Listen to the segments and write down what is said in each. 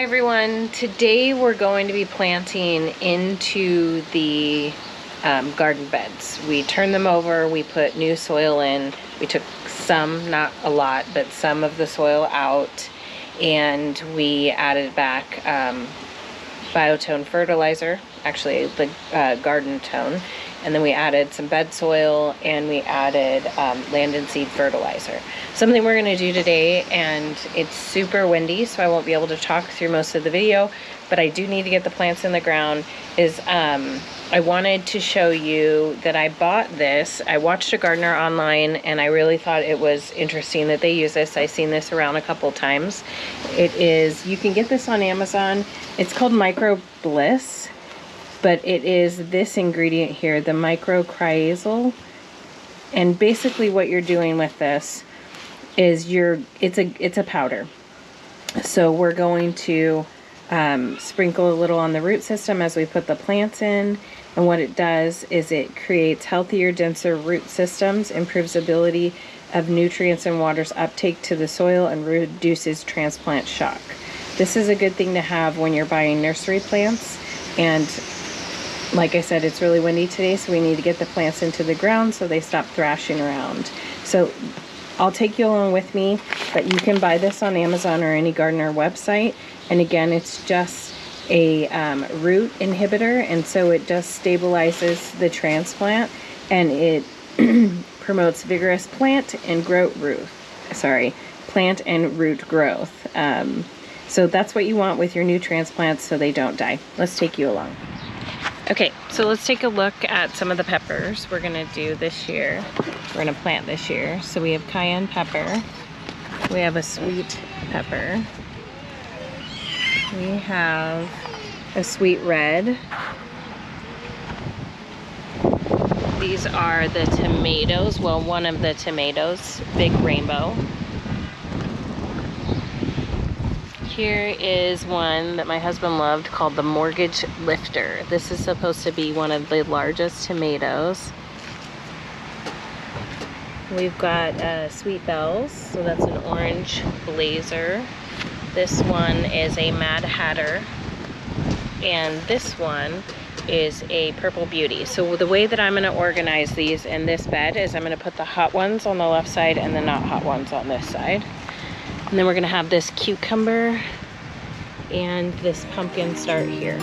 Hi everyone, today we're going to be planting into the garden beds. We turned them over, we put new soil in, we took some, not a lot, but some of the soil out, and we added back biotone fertilizer, actually the garden tone, and then we added some bed soil and we added land and seed fertilizer. Something we're gonna do today, and it's super windy, so I won't be able to talk through most of the video, but I do need to get the plants in the ground, is I wanted to show you that I bought this. I watched a gardener online and I really thought it was interesting that they use this. I've seen this around a couple times. It is, you can get this on Amazon. It's called Myco Bliss, but it is this ingredient here, the Mycorrhizal. And basically what you're doing with this is it's a powder. So we're going to sprinkle a little on the root system as we put the plants in. And what it does is it creates healthier, denser root systems, improves ability of nutrients and water's uptake to the soil, and reduces transplant shock. This is a good thing to have when you're buying nursery plants. And like I said, it's really windy today, so we need to get the plants into the ground so they stop thrashing around. So I'll take you along with me, but you can buy this on Amazon or any gardener website. And again, it's just a root inhibitor, and so it just stabilizes the transplant, and it promotes vigorous plant and root growth. So that's what you want with your new transplants, so they don't die. Let's take you along. Okay, so let's take a look at some of the peppers we're gonna do this year. We're gonna plant this year. So we have cayenne pepper, we have a sweet pepper, we have a sweet red. These are the tomatoes, well, one of the tomatoes, big rainbow. Here is one that my husband loved called the Mortgage Lifter. This is supposed to be one of the largest tomatoes. We've got Sweet Bells, so that's an orange blazer. This one is a Mad Hatter, and this one is a Purple Beauty. So the way that I'm going to organize these in this bed is I'm going to put the hot ones on the left side and the not hot ones on this side. And then we're going to have this cucumber and this pumpkin start here.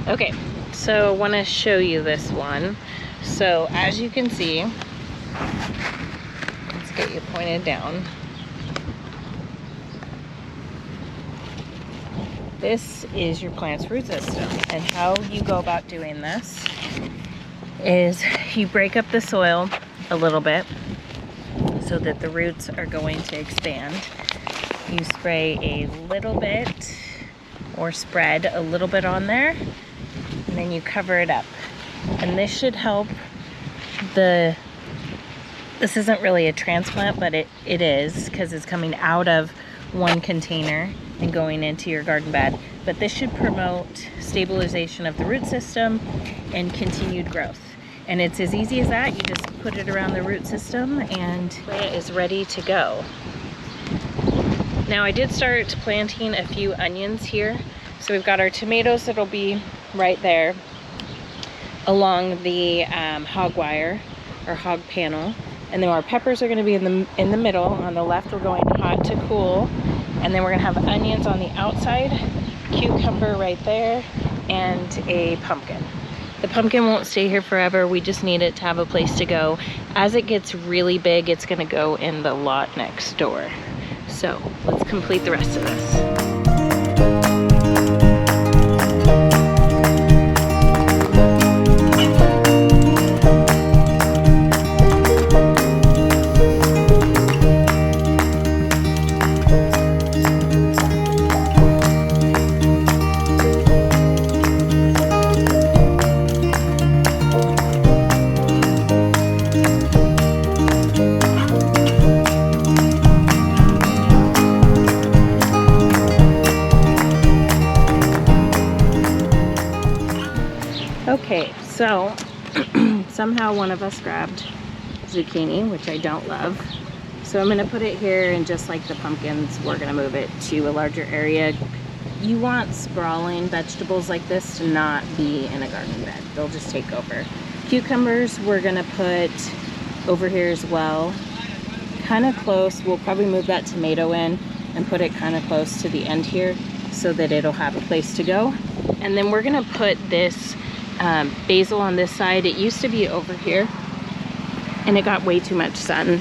Okay, so I want to show you this one. So as you can see, let's get you pointed down. This is your plant's root system, and how you go about doing this is you break up the soil a little bit so that the roots are going to expand. You spray a little bit or spread a little bit on there, and then you cover it up. And this should help this isn't really a transplant, but it is, because it's coming out of one container and going into your garden bed. But this should promote stabilization of the root system and continued growth. And it's as easy as that. You just put it around the root system and it is ready to go. Now I did start planting a few onions here. So we've got our tomatoes that'll be right there along the hog wire or hog panel, and then our peppers are going to be in the middle. On the left we're going hot to cool, and then we're going to have onions on the outside, cucumber right there, and a pumpkin. The pumpkin won't stay here forever, we just need it to have a place to go. As it gets really big, it's going to go in the lot next door. So let's complete the rest of this. Okay, so somehow one of us grabbed zucchini, which I don't love. So I'm gonna put it here, and just like the pumpkins, we're gonna move it to a larger area. You want sprawling vegetables like this to not be in a garden bed. They'll just take over. Cucumbers, we're gonna put over here as well. Kind of close, we'll probably move that tomato in and put it kind of close to the end here so that it'll have a place to go. And then we're gonna put this basil on this side. It used to be over here and it got way too much sun.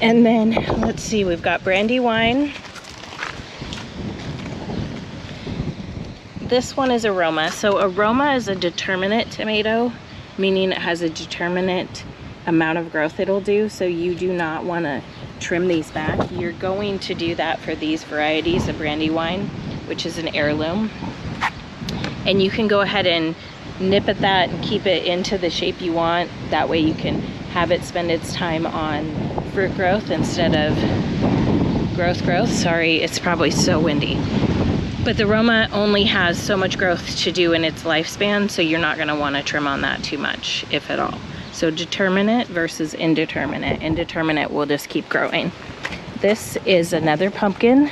And then let's see, we've got brandy wine. This one is aroma. So aroma is a determinate tomato, meaning it has a determinate amount of growth it'll do. So you do not want to trim these back. You're going to do that for these varieties of brandy wine, which is an heirloom. And you can go ahead and nip at that and keep it into the shape you want. That way you can have it spend its time on fruit growth instead of growth. Sorry, it's probably so windy. But the Roma only has so much growth to do in its lifespan, so you're not gonna wanna trim on that too much, if at all. So determinate versus indeterminate. Indeterminate will just keep growing. This is another pumpkin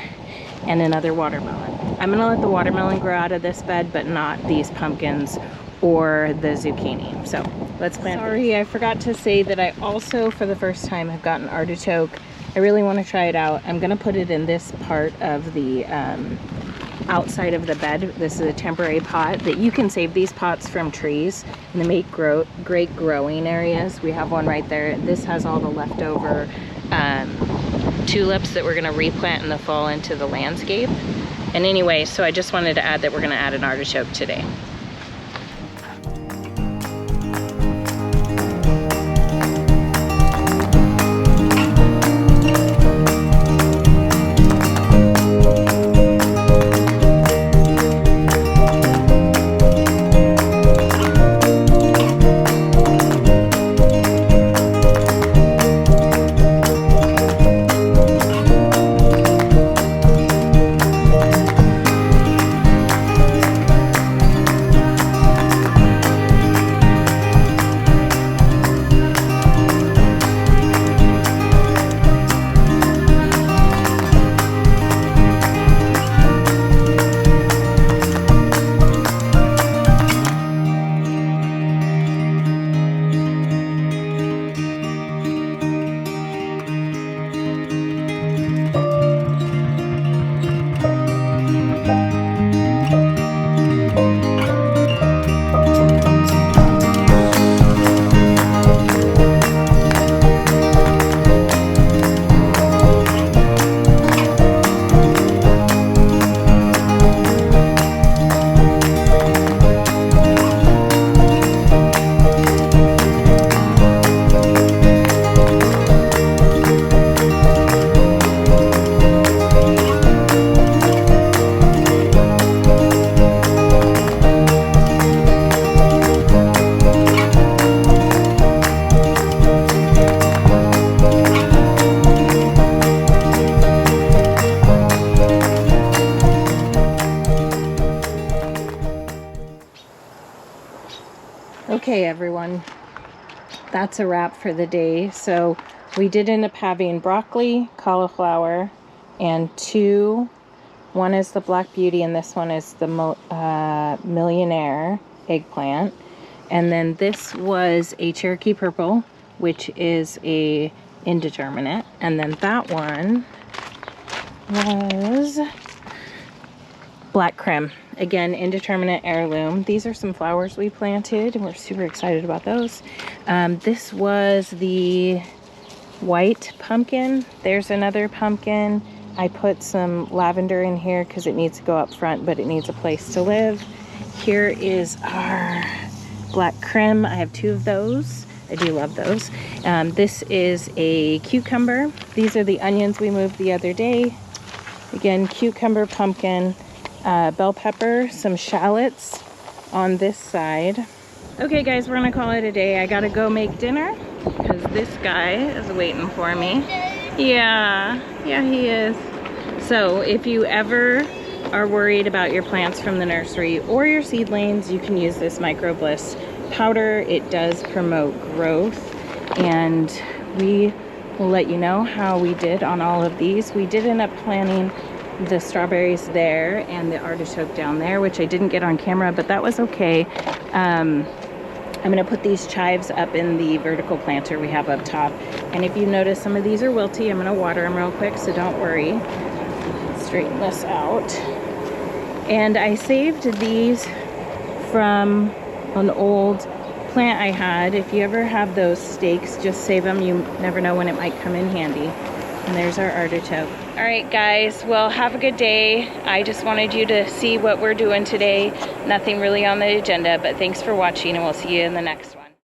and another watermelon. I'm gonna let the watermelon grow out of this bed, but not these pumpkins or the zucchini. So let's plant. Sorry, I forgot to say that I also, for the first time, have gotten artichoke. I really wanna try it out. I'm gonna put it in this part of the outside of the bed. This is a temporary pot that you can save these pots from trees, and they make great growing areas. We have one right there. This has all the leftover tulips that we're gonna replant in the fall into the landscape. And anyway, so I just wanted to add that we're gonna add an artichoke today. Okay, everyone, that's a wrap for the day. So we did end up having broccoli, cauliflower, and two. One is the Black Beauty, and this one is the Millionaire eggplant. And then this was a Cherokee Purple, which is a indeterminate. And then that one was Black Creme. Again, indeterminate heirloom. These are some flowers we planted, and we're super excited about those. This was the white pumpkin. There's another pumpkin. I put some lavender in here because it needs to go up front, but it needs a place to live. Here is our black creme. I have 2 of those. I do love those. This is a cucumber. These are the onions we moved the other day. Again, cucumber, pumpkin, bell pepper, some shallots on this side. Okay guys, we're gonna call it a day. I gotta go make dinner because this guy is waiting for me. Yeah, he is. So if you ever are worried about your plants from the nursery or your seedlings, you can use this Myco Bliss powder. It does promote growth, and we will let you know how we did on all of these. We did end up planting the strawberries there and the artichoke down there, which I didn't get on camera, but that was okay. I'm gonna put these chives up in the vertical planter we have up top. And if you notice, some of these are wilty. I'm gonna water them real quick, so don't worry. Straighten this out. And I saved these from an old plant I had. If you ever have those stakes, just save them. You never know when it might come in handy. And there's our artichoke. All right, guys, well, have a good day. I just wanted you to see what we're doing today. Nothing really on the agenda, but thanks for watching, and we'll see you in the next one.